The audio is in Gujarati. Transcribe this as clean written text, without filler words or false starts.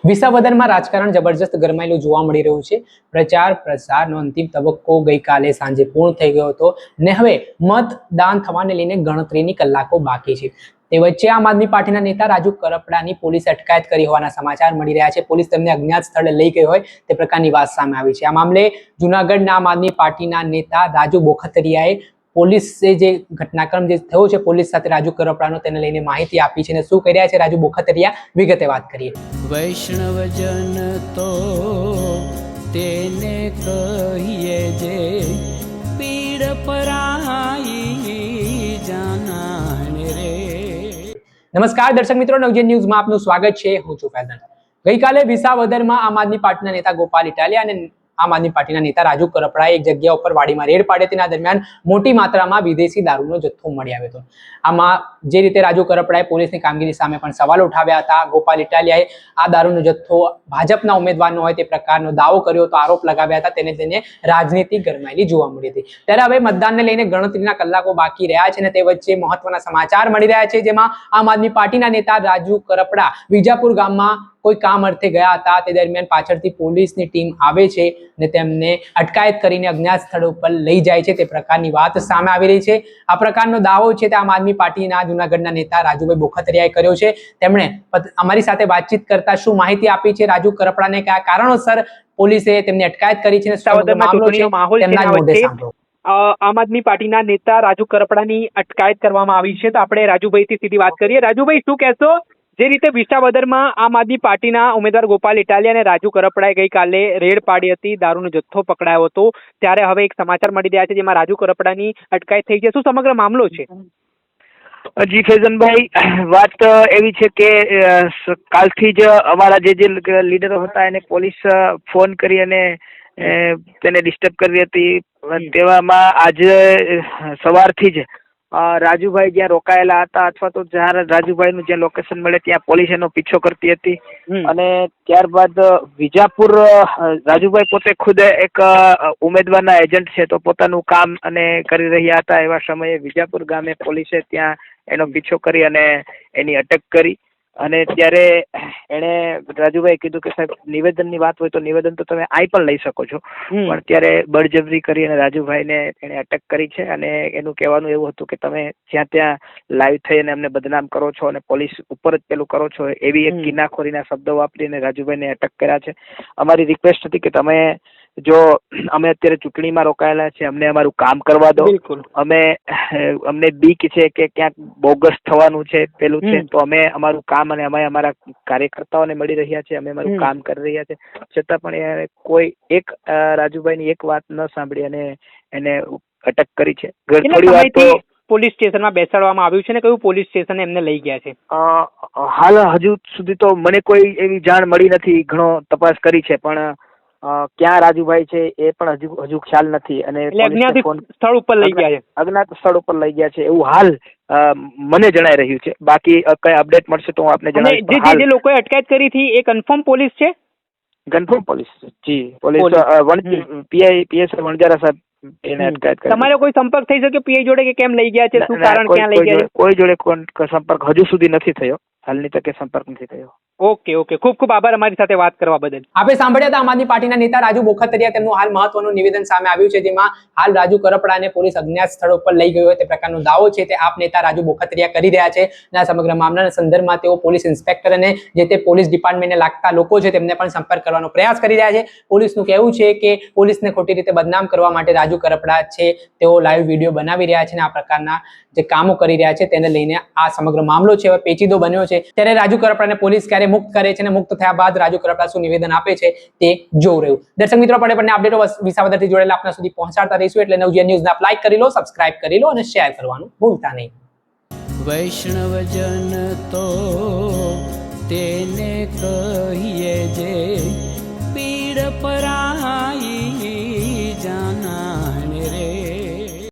વિસાવદરમાં રાજકારણ જબરજસ્ત ગરમાયેલું જોવા મળી રહ્યું છે। પ્રચાર પ્રસારનો અંતિમ તબક્કો ગઈકાલે સાંજે પૂર્ણ થઈ ગયો હતો ને હવે મતદાન થવાને લઈને ગણતરીની કલાકો બાકી છે। તે વચ્ચે આમ આદમી પાર્ટીના નેતા રાજુ કરપડાની પોલીસે અટકાયત કરી હોવાના સમાચાર મળી રહ્યા છે। પોલીસ તેમને અજ્ઞાત સ્થળે લઈ ગઈ હોય તે પ્રકારની વાત સામે આવી છે। આ મામલે જૂનાગઢના આમ આદમી પાર્ટીના નેતા રાજુ બોખતરિયાએ પોલીસે જે ઘટનાક્રમ જે થયો છે પોલીસ સાથે રાજુ કરપડાનો તેને લઈને માહિતી આપી છે અને શું કરી રહ્યા છે રાજુ બોખતરિયા વિગતે વાત કરીએ। વૈષ્ણવજન તો તેને કહીએ જે પીડ પરાઈ જાનાને રે। નમસ્કાર દર્શક મિત્રો, નવજીવન ન્યૂઝમાં આપનું સ્વાગત છે। હું છું ફૈઝાન। ગઈકાલે વિસાવદરમાં આમ આદમી પાર્ટીના નેતા ગોપાલ ઇટાલિયા અને આમ આદમી પાર્ટીના નેતા રાજુ કરપડાએ એક જગ્યા ઉપર વાડીમાં રેડ પાડી હતી। આ દરમિયાન મોટી માત્રામાં વિદેશી દારૂનો જથ્થો મળી આવ્યો હતો। આમાં જે રીતે રાજુ કરપડાએ પોલીસની કામગીરી સામે પણ સવાલો ઉઠાવ્યા હતા। ગોપાલ ઇટાલિયાએ આ દારૂનો જથ્થો ભાજપના ઉમેદવારનો હોય તે પ્રકારનો દાવો કર્યો હતો, આરોપ લગાવ્યા હતા। તેને રાજનીતિ ગરમાયેલી જોવા મળી હતી। ત્યારે હવે મતદાનને લઈને ગણતરીના કલાકો બાકી રહ્યા છે અને તે વચ્ચે મહત્વના સમાચાર મળી રહ્યા છે, જેમાં આમ આદમી પાર્ટીના નેતા રાજુ કરપડા વિજાપુર ગામમાં કોઈ કામ અર્થે ગયા હતા। તે દરમિયાન પાછળથી પોલીસની ટીમ આવે છે અને તેમને અટકાયત કરીને અજ્ઞાત સ્થળ ઉપર લઈ જાય છે તે પ્રકારની વાત સામે આવી રહી છે। આ પ્રકારનો દાવો છે તે આમ આદમી પાર્ટીના જૂનાગઢના નેતા રાજુભાઈ બોખતરિયાએ કર્યો છે। તેમણે અમારી સાથે વાતચીત કરતા શું માહિતી આપી છે રાજુ કરપડાને કયા કારણોસર પોલીસે તેમની અટકાયત કરી છે, આમ આદમી પાર્ટીના નેતા રાજુ કરપડાની અટકાયત કરવામાં આવી છે। તો આપણે રાજુભાઈથી સીધી વાત કરીએ। રાજુભાઈ, શું કહેશો? જે રીતે વિસાવદરમાં આમ આદમી પાર્ટીના ઉમેદવાર ગોપાલ ઇટાલિયા અને રાજુ કરપડાએ ગઈકાલે રેડ પાડી હતી, દારૂનો જથ્થો પકડાયો હતો, ત્યારે હવે એક સમાચાર મળી રહ્યા છે જેમાં રાજુ કરપડાની અટકાયત થઈ છે। શું સમગ્ર મામલો છે? જી ફૈઝનભાઈ, વાત એવી છે કે કાલથી જ અમારા જે લીડરો હતા એને પોલીસ ફોન કરી અને તેને ડિસ્ટર્બ કરી હતી। તેવામાં આજે સવારથી જ રાજુભાઈ જ્યાં રોકાયેલા હતા અથવા તો જ્યાં રાજુભાઈનું જ્યાં લોકેશન મળે ત્યાં પોલીસ એનો પીછો કરતી હતી અને ત્યારબાદ વિજાપુર રાજુભાઈ પોતે ખુદ એક ઉમેદવારના એજન્ટ છે તો પોતાનું કામ અને કરી રહ્યા હતા। એવા સમયે વિજાપુર ગામે પોલીસે ત્યાં એનો પીછો કરી અને એની અટક કરી અને ત્યારે એણે રાજુભાઈ કીધું કે સાહેબ નિવેદનની વાત હોય તો નિવેદન તો તમે આઈ પણ લઈ શકો છો, પણ ત્યારે બળજબરી કરી અને રાજુભાઈને એને અટક કરી છે અને એનું કહેવાનું એવું હતું કે તમે જ્યાં ત્યાં લાઈવ થઈ અને અમને બદનામ કરો છો અને પોલીસ ઉપર જ પેલું કરો છો, એવી એક કિનાખોરીના શબ્દો વાપરીને રાજુભાઈને અટક કર્યા છે। અમારી રિક્વેસ્ટ હતી કે તમે જો અમે અત્યારે ચૂંટણીમાં રોકાયેલા છે, અમને અમારું કામ કરવા દો। અમને બીક છે કે ક્યાંક બોગસ થવાનું છે પેલું છે, તો અમે અમારું કામ અને અમે અમારા કાર્યકર્તાઓને મળી રહ્યા છે, અમે અમારું કામ કરી રહ્યા છે, છતાં પણ કોઈ એક રાજુભાઈની એક વાત ન સાંભળી અને એને અટક કરી છે। થોડી વાર તો પોલીસ સ્ટેશનમાં બેસાડવામાં આવ્યું છે ને કયું પોલીસ સ્ટેશન એમને લઈ ગયા છે? હાલ હજુ સુધી તો મને કોઈ એવી જાણ મળી નથી, ઘણો તપાસ કરી છે, પણ ક્યાં રાજુભાઈ છે એ પણ હજુ ખ્યાલ નથી અને અજ્ઞાત સ્થળ ઉપર લઈ ગયા છે, અજ્ઞાત સ્થળ ઉપર લઈ ગયા છે એવું હાલ મને જણાઈ રહ્યું છે। બાકી કઈ અપડેટ મળશે તો હું આપને જણાવીશ। જે લોકોએ અટકાયત કરી હતી એ કન્ફર્મ પોલીસ છે? કન્ફર્મ પોલીસ છે જી, પોલીસ પીએસઆઈ વણજારા સાહેબ એને અટકાયત કરી। તમારો કોઈ સંપર્ક થઈ શક્યો પીઆઈ જોડે કે કેમ લઈ ગયા છે, શું કારણ, ક્યાં લઈ ગયા? કોઈ જોડે સંપર્ક હજુ સુધી નથી થયો, હાલની તકે સંપર્ક નથી થયો। ઓકે, ખૂબ ખૂબ આભાર અમારી સાથે વાત કરવા બદલ। આપણે સાંભળ્યા હતા આમ આદમી પાર્ટીના નેતા રાજુ બોખતરિયા, તેમનું હાલ મહત્વનું નિવેદન સામે આવ્યું છે, જેમાં હાલ રાજુ કરપડાને પોલીસ અજ્ઞાત સ્થળ ઉપર લઈ ગયો હોય તે પ્રકારનો દાવો છે તે આપ નેતા રાજુ બોખતરિયા કરી રહ્યા છે અને આ સમગ્ર મામલાના સંદર્ભમાં તેઓ પોલીસ ઇન્સ્પેક્ટર અને જે તે પોલીસ ડિપાર્ટમેન્ટને લાગતા લોકો છે તેમને પણ સંપર્ક કરવાનો પ્રયાસ કરી રહ્યા છે। પોલીસનું કહેવું છે કે પોલીસને ખોટી રીતે બદનામ કરવા માટે રાજુ કરપડા છે તેઓ લાઈવ વિડીયો બનાવી રહ્યા છે અને આ પ્રકારના જે કામો કરી રહ્યા છે તેને લઈને આ સમગ્ર મામલો છે હવે પેચીદો બન્યો છે। ત્યારે રાજુ કરપડાને પોલીસ ક્યારે મુક્ત કરે છે અને મુક્ત થયા બાદ રાજુ કરપડા શું નિવેદન આપે છે તે જોવું રહ્યું। દર્શક મિત્રો, પણ અપડેટો વિસાવદરથી જોડેલા આપના સુધી પહોંચાડતા રહીશું, એટલે નવજીવન ન્યૂઝને આપ લાઈક કરી લો, સબસ્ક્રાઇબ કરી લો અને શેર કરવાનું ભૂલતા નહીં। વૈષ્ણવજન તો તેને